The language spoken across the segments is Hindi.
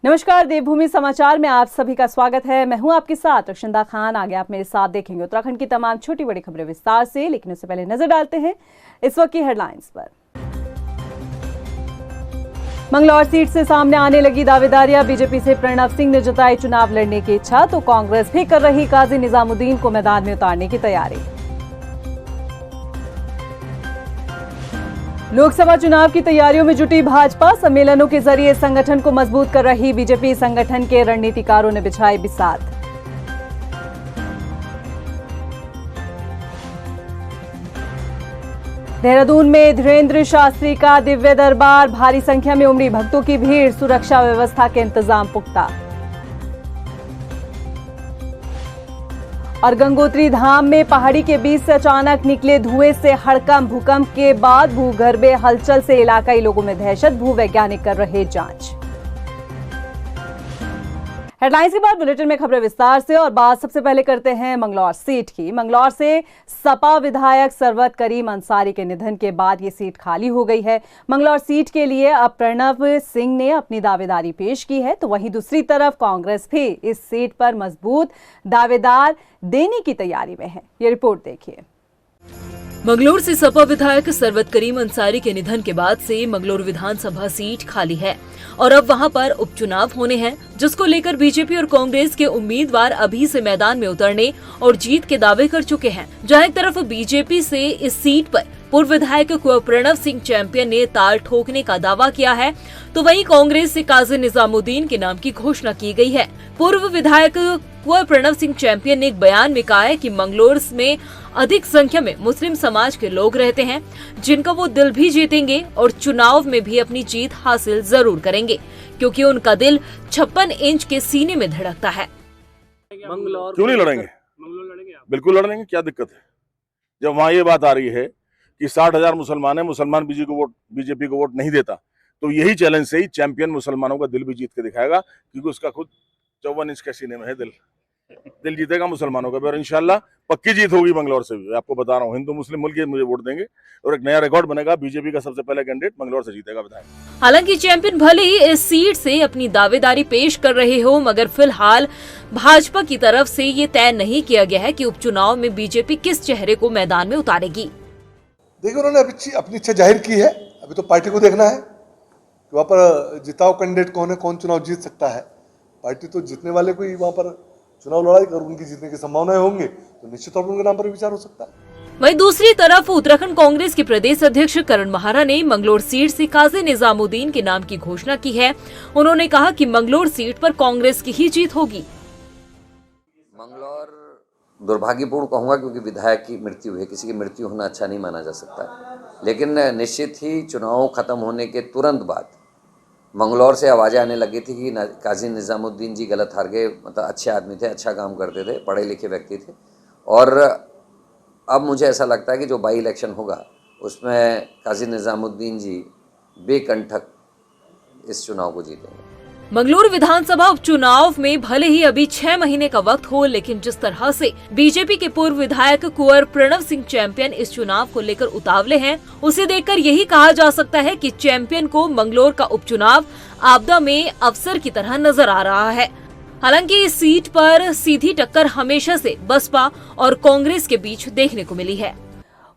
नमस्कार, देवभूमि समाचार में आप सभी का स्वागत है। मैं हूं आपके साथ रशिंदा खान। आगे आप मेरे साथ देखेंगे उत्तराखंड की तमाम छोटी बड़ी खबरें विस्तार से, लेकिन उससे पहले नजर डालते हैं इस वक्त की हेडलाइंस पर। मंगलौर सीट से सामने आने लगी दावेदारियां। बीजेपी से प्रणव सिंह ने जताई चुनाव लड़ने की इच्छा, तो कांग्रेस भी कर रही काजी निजामुद्दीन को मैदान में उतारने की तैयारी। लोकसभा चुनाव की तैयारियों में जुटी भाजपा। सम्मेलनों के जरिए संगठन को मजबूत कर रही बीजेपी। संगठन के रणनीतिकारों ने बिछाई बिसात। देहरादून में धीरेन्द्र शास्त्री का दिव्य दरबार। भारी संख्या में उमड़ी भक्तों की भीड़। सुरक्षा व्यवस्था के इंतजाम पुख्ता। और गंगोत्री धाम में पहाड़ी के बीच से अचानक निकले धुएं से हड़कंप। भूकंप के बाद भूगर्भीय हलचल से इलाकाई लोगों में दहशत। भूवैज्ञानिक कर रहे जांच। हेडलाइंस के बाद बुलेटिन में खबरें विस्तार से। और बात सबसे पहले करते हैं मंगलौर सीट की। मंगलौर से सपा विधायक सरवत करीम अंसारी के निधन के बाद ये सीट खाली हो गई है। मंगलौर सीट के लिए अब प्रणव सिंह ने अपनी दावेदारी पेश की है, तो वहीं दूसरी तरफ कांग्रेस भी इस सीट पर मजबूत दावेदार देने की तैयारी में है। ये रिपोर्ट देखिए। मंगलौर से सपा विधायक सरवत करीम अंसारी के निधन के बाद से मंगलौर विधानसभा सीट खाली है और अब वहां पर उपचुनाव होने हैं, जिसको लेकर बीजेपी और कांग्रेस के उम्मीदवार अभी से मैदान में उतरने और जीत के दावे कर चुके हैं। जहां एक तरफ बीजेपी से इस सीट पर पूर्व विधायक कुंवर प्रणव सिंह चैंपियन ने ताल ठोकने का दावा किया है, तो वहीं कांग्रेस से काजी निजामुद्दीन के नाम की घोषणा की गई है। पूर्व विधायक कुंवर प्रणव सिंह चैंपियन ने एक बयान में कहा है कि मंगलौर में अधिक संख्या में मुस्लिम समाज के लोग रहते हैं, जिनका वो दिल भी जीतेंगे और चुनाव में भी अपनी जीत हासिल जरूर करेंगे, क्योंकि उनका दिल 56 इंच के सीने में धड़कता है। क्यों नहीं लड़ेंगे? बिल्कुल लड़ेंगे, क्या दिक्कत है? जब वहाँ ये बात आ रही है कि 60,000 मुसलमान है, मुसलमान बीजेपी को वोट नहीं देता, तो यही चैलेंज से ही चैंपियन मुसलमानों का दिल भी जीत के दिखाएगा, क्योंकि उसका खुद 54 इंच के सीने में है दिल जीतेगा मुसलमानों का भी। और इंशाल्लाह पक्की जीत होगी मंगलौर से भी। आपको बता रहा हूँ, हिंदू मुस्लिम मुल्क मुझे वोट देंगे और एक नया रिकॉर्ड बनेगा। बीजेपी का सबसे पहला कैंडिडेट मंगलौर से जीतेगा विधायक। हालांकि चैंपियन भले ही इस सीट से अपनी दावेदारी पेश कर रहे हो, मगर फिलहाल भाजपा की तरफ से ये तय नहीं किया गया है कि उपचुनाव में बीजेपी किस चेहरे को मैदान में उतारेगी। देखिए, उन्होंने अपनी इच्छा जाहिर की है। अभी तो पार्टी को देखना है कि वहाँ पर जिताओ कैंडिडेट कौन है, कौन चुनाव जीत सकता है। पार्टी तो जीतने वाले को ही वहाँ पर चुनाव लड़ाई कर उनकी जीतने की संभावनाएं होंगी, तो निश्चित तौर पर उनके नाम पर विचार हो सकता है। वहीं दूसरी तरफ उत्तराखंड कांग्रेस के प्रदेश अध्यक्ष करण महारा ने मंगलौर सीट से काजी निजामुद्दीन के नाम की घोषणा की है। उन्होंने कहा कि मंगलौर सीट पर कांग्रेस की ही जीत होगी। मंगलौर दुर्भाग्यपूर्ण कहूँगा, क्योंकि विधायक की मृत्यु है। किसी की मृत्यु होना अच्छा नहीं माना जा सकता, लेकिन निश्चित ही चुनाव खत्म होने के तुरंत बाद मंगलौर से आवाज़ें आने लगी थी कि काजी निजामुद्दीन जी गलत हार गए। मतलब अच्छे आदमी थे, अच्छा काम करते थे, पढ़े लिखे व्यक्ति थे। और अब मुझे ऐसा लगता है कि जो बाई इलेक्शन होगा उसमें काजी निजामुद्दीन जी बेकंटक इस चुनाव को जीतेंगे। मंगलौर विधानसभा उपचुनाव में भले ही अभी 6 महीने का वक्त हो, लेकिन जिस तरह से बीजेपी के पूर्व विधायक कुंवर प्रणव सिंह चैंपियन इस चुनाव को लेकर उतावले हैं, उसे देखकर यही कहा जा सकता है कि चैंपियन को मंगलौर का उपचुनाव आपदा में अवसर की तरह नजर आ रहा है। हालांकि इस सीट पर सीधी टक्कर हमेशा से बसपा और कांग्रेस के बीच देखने को मिली है।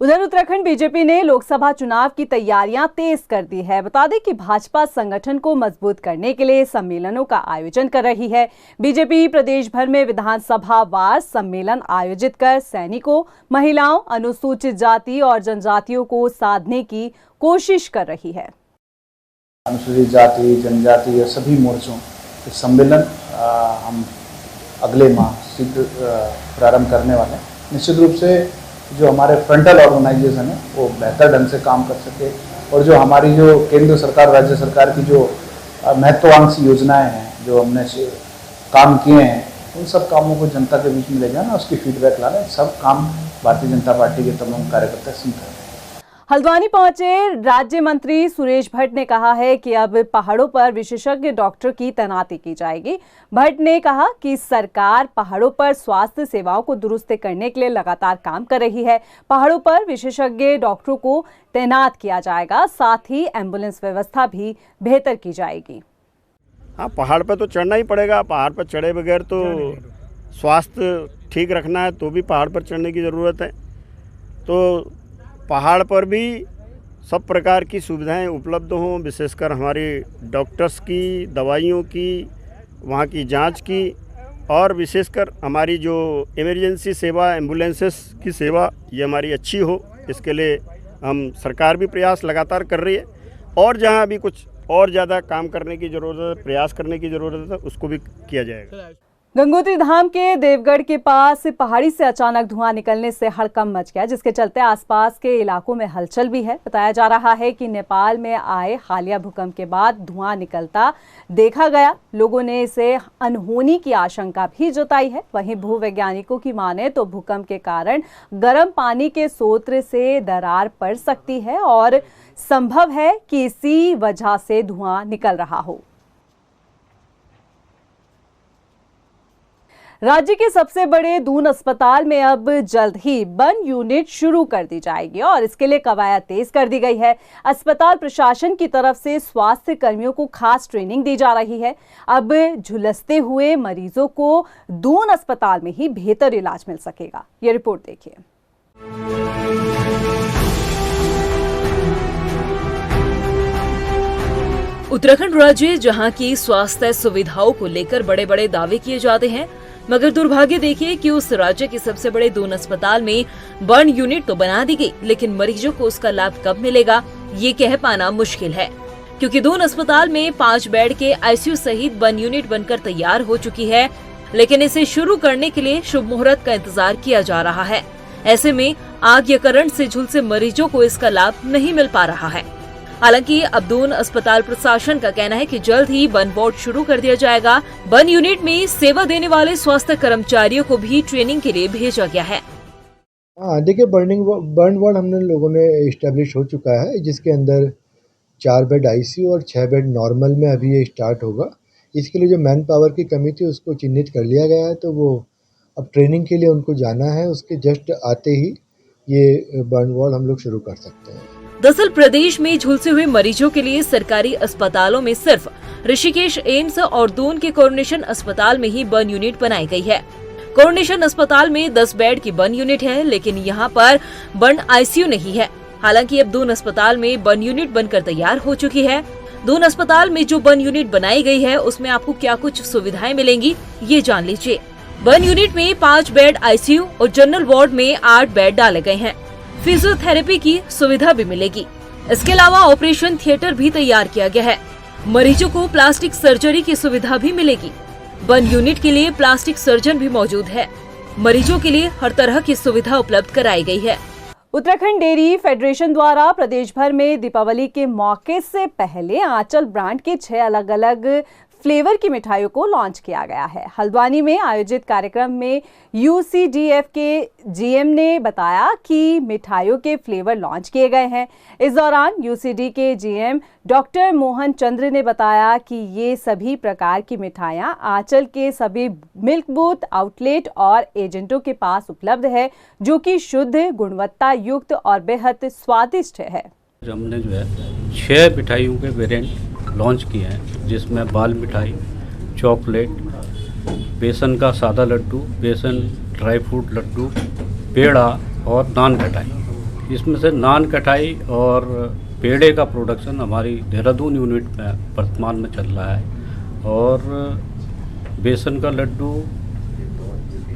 उधर उत्तराखंड बीजेपी ने लोकसभा चुनाव की तैयारियां तेज कर दी है। बता दें कि भाजपा संगठन को मजबूत करने के लिए सम्मेलनों का आयोजन कर रही है। बीजेपी प्रदेश भर में विधानसभा वार सम्मेलन आयोजित कर सैनिकों, महिलाओं, अनुसूचित जाति और जनजातियों को साधने की कोशिश कर रही है। अनुसूचित जाति, जनजाति या सभी मोर्चों के सम्मेलन हम अगले माह शीघ्र प्रारंभ करने वाले हैं। निश्चित रूप से जो हमारे फ्रंटल ऑर्गेनाइजेशन है वो बेहतर ढंग से काम कर सके, और जो हमारी जो केंद्र सरकार, राज्य सरकार की जो महत्वाकांक्षी योजनाएं हैं, जो हमने काम किए हैं, उन सब कामों को जनता के बीच में ले जाना, उसकी फीडबैक लाना, सब काम भारतीय जनता पार्टी के तमाम कार्यकर्ता सिंह कर रहे हैं। हल्द्वानी पहुंचे राज्य मंत्री सुरेश भट्ट ने कहा है कि अब पहाड़ों पर विशेषज्ञ डॉक्टर की तैनाती की जाएगी। भट्ट ने कहा कि सरकार पहाड़ों पर स्वास्थ्य सेवाओं को दुरुस्त करने के लिए लगातार काम कर रही है। पहाड़ों पर विशेषज्ञ डॉक्टरों को तैनात किया जाएगा, साथ ही एम्बुलेंस व्यवस्था भी बेहतर की जाएगी। हाँ, पहाड़ पर तो चढ़ना ही पड़ेगा। पहाड़ पर चढ़े बगैर तो स्वास्थ्य ठीक रखना है तो भी पहाड़ पर चढ़ने की ज़रूरत है। तो पहाड़ पर भी सब प्रकार की सुविधाएं उपलब्ध हों, विशेषकर हमारे डॉक्टर्स की, दवाइयों की, वहाँ की जांच की, और विशेषकर हमारी जो इमरजेंसी सेवा, एम्बुलेंसेस की सेवा, ये हमारी अच्छी हो। इसके लिए हम सरकार भी प्रयास लगातार कर रही है, और जहाँ भी कुछ और ज़्यादा काम करने की ज़रूरत है, प्रयास करने की ज़रूरत है, उसको भी किया जाएगा। गंगोत्री धाम के देवगढ़ के पास पहाड़ी से अचानक धुआं निकलने से हड़कंप मच गया, जिसके चलते आसपास के इलाकों में हलचल भी है। बताया जा रहा है कि नेपाल में आए हालिया भूकंप के बाद धुआं निकलता देखा गया। लोगों ने इसे अनहोनी की आशंका भी जताई है। वहीं भूवैज्ञानिकों की माने तो भूकंप के कारण गर्म पानी के स्रोत से दरार पड़ सकती है और संभव है कि इसी वजह से धुआं निकल रहा हो। राज्य के सबसे बड़े दून अस्पताल में अब जल्द ही बर्न यूनिट शुरू कर दी जाएगी और इसके लिए कवायद तेज कर दी गई है। अस्पताल प्रशासन की तरफ से स्वास्थ्य कर्मियों को खास ट्रेनिंग दी जा रही है। अब झुलसते हुए मरीजों को दून अस्पताल में ही बेहतर इलाज मिल सकेगा। ये रिपोर्ट देखिए। उत्तराखंड राज्य जहां की स्वास्थ्य सुविधाओं को लेकर बड़े बड़े दावे किए जाते हैं, मगर दुर्भाग्य देखिए कि उस राज्य के सबसे बड़े दून अस्पताल में बर्न यूनिट तो बना दी गई, लेकिन मरीजों को उसका लाभ कब मिलेगा ये कह पाना मुश्किल है, क्योंकि दून अस्पताल में 5 बेड के आईसीयू सहित बर्न यूनिट बनकर तैयार हो चुकी है, लेकिन इसे शुरू करने के लिए शुभ मुहूर्त का इंतजार किया जा रहा है। ऐसे में आग या करंट से झुलसे मरीजों को इसका लाभ नहीं मिल पा रहा है। हालांकि अब दून अस्पताल प्रशासन का कहना है कि जल्द ही बर्न वार्ड शुरू कर दिया जाएगा। बर्न यूनिट में सेवा देने वाले स्वास्थ्य कर्मचारियों को भी ट्रेनिंग के लिए भेजा गया है। देखिए, बर्न वार्ड हमने लोगों ने इस्टेब्लिश हो चुका है, जिसके अंदर 4 बेड आईसीयू और 6 बेड नॉर्मल में अभी ये स्टार्ट होगा। इसके लिए जो मैन पावर की कमी थी उसको चिन्हित कर लिया गया है, तो वो अब ट्रेनिंग के लिए उनको जाना है। उसके जस्ट आते ही ये बर्न वार्ड हम लोग शुरू कर सकते हैं। दरअसल प्रदेश में झुलसे हुए मरीजों के लिए सरकारी अस्पतालों में सिर्फ ऋषिकेश एम्स और दून के कोरोनेशन अस्पताल में ही बर्न यूनिट बनाई गई है। कोरोनेशन अस्पताल में 10 बेड की बर्न यूनिट है, लेकिन यहाँ पर बर्न आईसीयू नहीं है। हालांकि अब दून अस्पताल में बर्न यूनिट बनकर तैयार हो चुकी है। दून अस्पताल में जो बर्न यूनिट बनाई गई है उसमें आपको क्या कुछ सुविधाएं मिलेंगी ये जान लीजिए। बर्न यूनिट में 5 बेड आईसीयू और जनरल वार्ड में 8 बेड डाले गए हैं। फिजियोथेरेपी की सुविधा भी मिलेगी। इसके अलावा ऑपरेशन थिएटर भी तैयार किया गया है। मरीजों को प्लास्टिक सर्जरी की सुविधा भी मिलेगी। बर्न यूनिट के लिए प्लास्टिक सर्जन भी मौजूद है। मरीजों के लिए हर तरह की सुविधा उपलब्ध कराई गई है। उत्तराखंड डेयरी फेडरेशन द्वारा प्रदेश भर में दीपावली के मौके से पहले आंचल ब्रांड के 6 अलग अलग फ्लेवर की मिठाइयों को लॉन्च किया गया है। हल्द्वानी में आयोजित कार्यक्रम में यूसीडीएफ के जीएम ने बताया कि मिठाइयों के फ्लेवर लॉन्च किए गए हैं। इस दौरान यूसीडी के जीएम डॉक्टर मोहन चंद्र ने बताया कि ये सभी प्रकार की मिठाइयां आंचल के सभी मिल्क बूथ, आउटलेट और एजेंटों के पास उपलब्ध है, जो कि शुद्ध, गुणवत्ता युक्त और बेहद स्वादिष्ट है। हमने जो है 6 मिठाइयों के वेरिएंट लॉन्च किए हैं, जिसमें बाल मिठाई, चॉकलेट, बेसन का सादा लड्डू, बेसन ड्राई फ्रूट लड्डू, पेड़ा और नान कटाई। इसमें से नान कटाई और पेड़े का प्रोडक्शन हमारी देहरादून यूनिट में वर्तमान में चल रहा है, और बेसन का लड्डू,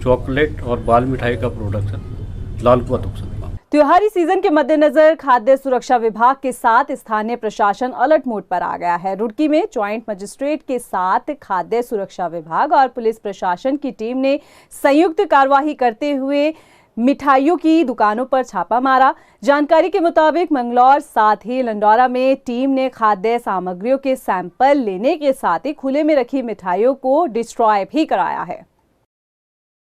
चॉकलेट और बाल मिठाई का प्रोडक्शन लालकुआ तुगसर। त्योहारी सीजन के मद्देनजर खाद्य सुरक्षा विभाग के साथ स्थानीय प्रशासन अलर्ट मोड पर आ गया है। रुड़की में ज्वाइंट मजिस्ट्रेट के साथ खाद्य सुरक्षा विभाग और पुलिस प्रशासन की टीम ने संयुक्त कार्यवाही करते हुए मिठाइयों की दुकानों पर छापा मारा। जानकारी के मुताबिक मंगलौर साथ ही लंडौरा में टीम ने खाद्य सामग्रियों के सैंपल लेने के साथ ही खुले में रखी मिठाइयों को डिस्ट्रॉय भी कराया है।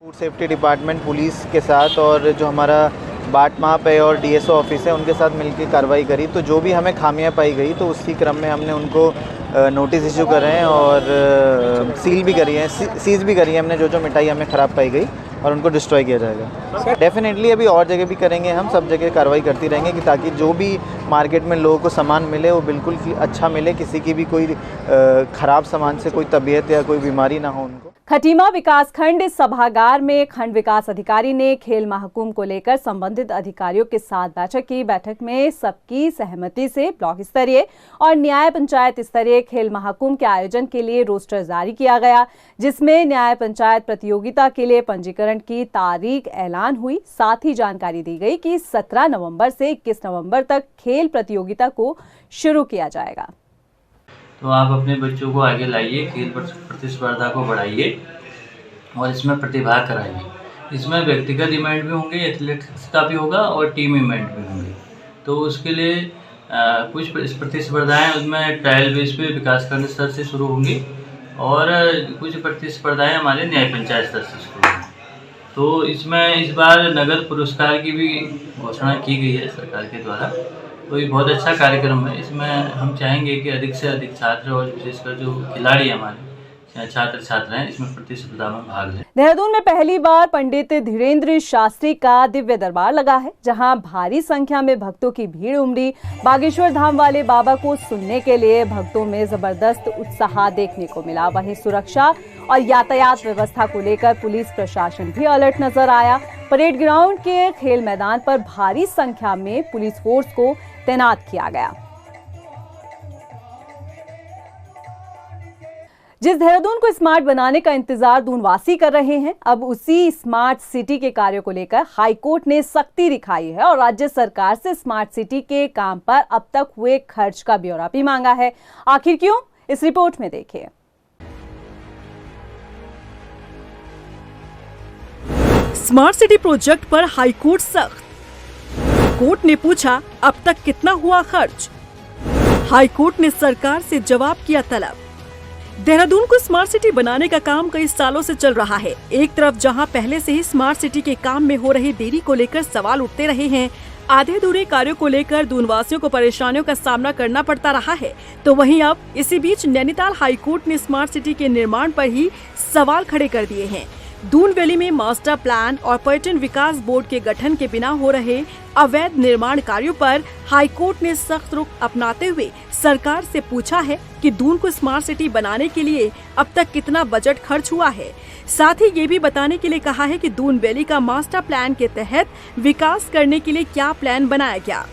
फूड सेफ्टी डिपार्टमेंट पुलिस के साथ और जो हमारा बाट माप है और डीएसओ ऑफिस है, उनके साथ मिलकर कार्रवाई करी, तो जो भी हमें खामियां पाई गई तो उसी क्रम में हमने उनको नोटिस इशू करे हैं और सील भी करी है, सीज भी करी है हमने जो मिठाई हमें ख़राब पाई गई। और उनको डिस्ट्रॉय किया जाएगा। डेफिनेटली अभी और जगह भी करेंगे, हम सब जगह कार्रवाई करती रहेंगे कि ताकि जो भी मार्केट में लोगों को सामान मिले वो बिल्कुल अच्छा मिले, किसी की भी कोई ख़राब सामान से कोई तबीयत या कोई बीमारी ना हो उनको। खटीमा विकासखंड सभागार में खंड विकास अधिकारी ने खेल महाकुंभ को लेकर संबंधित अधिकारियों के साथ बैठक की। बैठक में सबकी सहमति से ब्लॉक स्तरीय और न्याय पंचायत स्तरीय खेल महाकुंभ के आयोजन के लिए रोस्टर जारी किया गया, जिसमें न्याय पंचायत प्रतियोगिता के लिए पंजीकरण की तारीख ऐलान हुई। साथ ही जानकारी दी गई कि 17 नवंबर से 21 नवंबर तक खेल प्रतियोगिता को शुरू किया जाएगा। तो आप अपने बच्चों को आगे लाइए, खेल प्रतिस्पर्धा को बढ़ाइए और इसमें प्रतिभाग कराइए। इसमें व्यक्तिगत इवेंट भी होंगे, एथलेटिक्स का भी होगा और टीम इवेंट भी होंगे। तो उसके लिए कुछ प्रतिस्पर्धाएं उसमें ट्रायल बेस पे विकासखंड स्तर से शुरू होंगी और कुछ प्रतिस्पर्धाएं हमारे न्याय पंचायत स्तर से शुरू होंगी। तो इसमें इस बार नगद पुरस्कार की भी घोषणा की गई है सरकार के द्वारा। तो ये बहुत अच्छा कार्यक्रम है। इसमें हम चाहेंगे कि अधिक से अधिक छात्र और विशेषकर जो खिलाड़ी हमारे छात्र छात्राएं इसमें प्रतिस्पर्धा में भाग लें। देहरादून में पहली बार पंडित धीरेन्द्र शास्त्री का दिव्य दरबार लगा है, जहां भारी संख्या में भक्तों की भीड़ उमड़ी। बागेश्वर धाम वाले बाबा को सुनने के लिए भक्तों में जबरदस्त उत्साह देखने को मिला। वहीं सुरक्षा और यातायात व्यवस्था को लेकर पुलिस प्रशासन भी अलर्ट नजर आया। परेड ग्राउंड के खेल मैदान पर भारी संख्या में पुलिस फोर्स को तैनात किया गया। जिस देहरादून को स्मार्ट बनाने का इंतजार दूनवासी कर रहे हैं, अब उसी स्मार्ट सिटी के कार्यों को लेकर हाईकोर्ट ने सख्ती दिखाई है और राज्य सरकार से स्मार्ट सिटी के काम पर अब तक हुए खर्च का ब्यौरा भी मांगा है। आखिर क्यों, इस रिपोर्ट में देखिए। स्मार्ट सिटी प्रोजेक्ट पर हाईकोर्ट सख्त। कोर्ट ने पूछा अब तक कितना हुआ खर्च। हाईकोर्ट ने सरकार से जवाब किया तलब। देहरादून को स्मार्ट सिटी बनाने का काम कई सालों से चल रहा है। एक तरफ जहां पहले से ही स्मार्ट सिटी के काम में हो रही देरी को लेकर सवाल उठते रहे हैं, आधे अधूरे कार्यों को लेकर दूनवासियों को परेशानियों का सामना करना पड़ता रहा है, तो वहीं अब इसी बीच नैनीताल हाईकोर्ट ने स्मार्ट सिटी के निर्माण पर ही सवाल खड़े कर दिए हैं। दून वैली में मास्टर प्लान और पर्यटन विकास बोर्ड के गठन के बिना हो रहे अवैध निर्माण कार्यों पर हाईकोर्ट ने सख्त रुख अपनाते हुए सरकार से पूछा है कि दून को स्मार्ट सिटी बनाने के लिए अब तक कितना बजट खर्च हुआ है। साथ ही ये भी बताने के लिए कहा है कि दून वैली का मास्टर प्लान के तहत विकास करने के लिए क्या प्लान बनाया गया।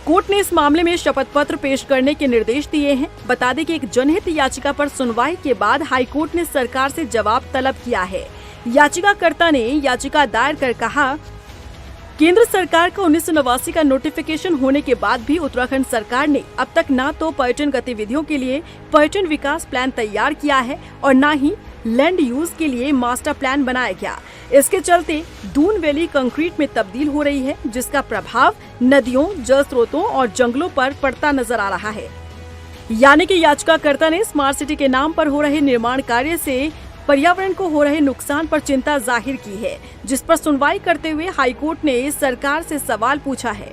कोर्ट ने इस मामले में शपथ पत्र पेश करने के निर्देश दिए हैं। बता दें कि एक जनहित याचिका पर सुनवाई के बाद हाईकोर्ट ने सरकार से जवाब तलब किया है। याचिकाकर्ता ने याचिका दायर कर कहा, केंद्र सरकार का 1989 का नोटिफिकेशन होने के बाद भी उत्तराखंड सरकार ने अब तक ना तो पर्यटन गतिविधियों के लिए पर्यटन विकास प्लान तैयार किया है और ना ही लैंड यूज के लिए मास्टर प्लान बनाया गया। इसके चलते दून वैली कंक्रीट में तब्दील हो रही है, जिसका प्रभाव नदियों, जल स्रोतों और जंगलों पर पड़ता नजर आ रहा है। यानी कि याचिकाकर्ता ने स्मार्ट सिटी के नाम पर हो रहे निर्माण कार्य से पर्यावरण को हो रहे नुकसान पर चिंता जाहिर की है, जिस पर सुनवाई करते हुए हाईकोर्ट ने सरकार से सवाल पूछा है।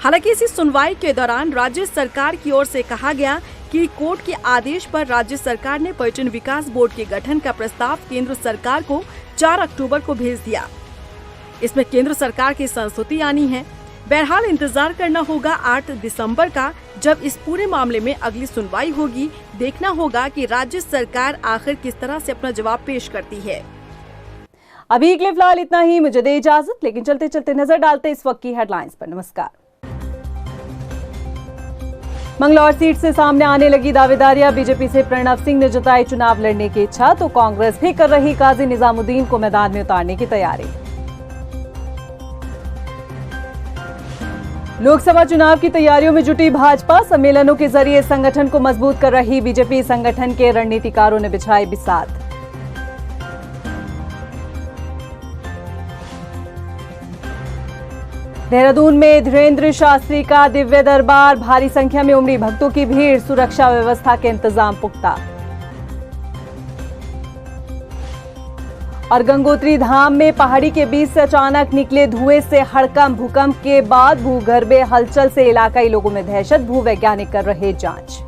हालांकि इसी सुनवाई के दौरान राज्य सरकार की ओर से कहा गया कि कोर्ट के आदेश पर राज्य सरकार ने पर्यटन विकास बोर्ड के गठन का प्रस्ताव केंद्र सरकार को 4 अक्टूबर को भेज दिया। इसमें केंद्र सरकार की संस्तुति आनी है। बहरहाल इंतजार करना होगा 8 दिसंबर का, जब इस पूरे मामले में अगली सुनवाई होगी। देखना होगा कि राज्य सरकार आखिर किस तरह से अपना जवाब पेश करती है। अभी के लिए फिलहाल इतना ही, मुझे दे इजाजत, लेकिन चलते चलते नजर डालते इस वक्त की हेडलाइंस पर। नमस्कार। मंगलौर सीट से सामने आने लगी दावेदारियां। बीजेपी से प्रणव सिंह ने जताई चुनाव लड़ने की इच्छा, तो कांग्रेस भी कर रही काजी निजामुद्दीन को मैदान में उतारने की तैयारी। लोकसभा चुनाव की तैयारियों में जुटी भाजपा। सम्मेलनों के जरिए संगठन को मजबूत कर रही बीजेपी। संगठन के रणनीतिकारों ने बिछाई बिसात। देहरादून में धीरेन्द्र शास्त्री का दिव्य दरबार। भारी संख्या में उमड़ी भक्तों की भीड़। सुरक्षा व्यवस्था के इंतजाम पुख्ता। और गंगोत्री धाम में पहाड़ी के बीच से अचानक निकले धुएं से हड़कंप। भूकंप के बाद भूगर्भीय हलचल से इलाकाई लोगों में दहशत। भूवैज्ञानिक कर रहे जांच।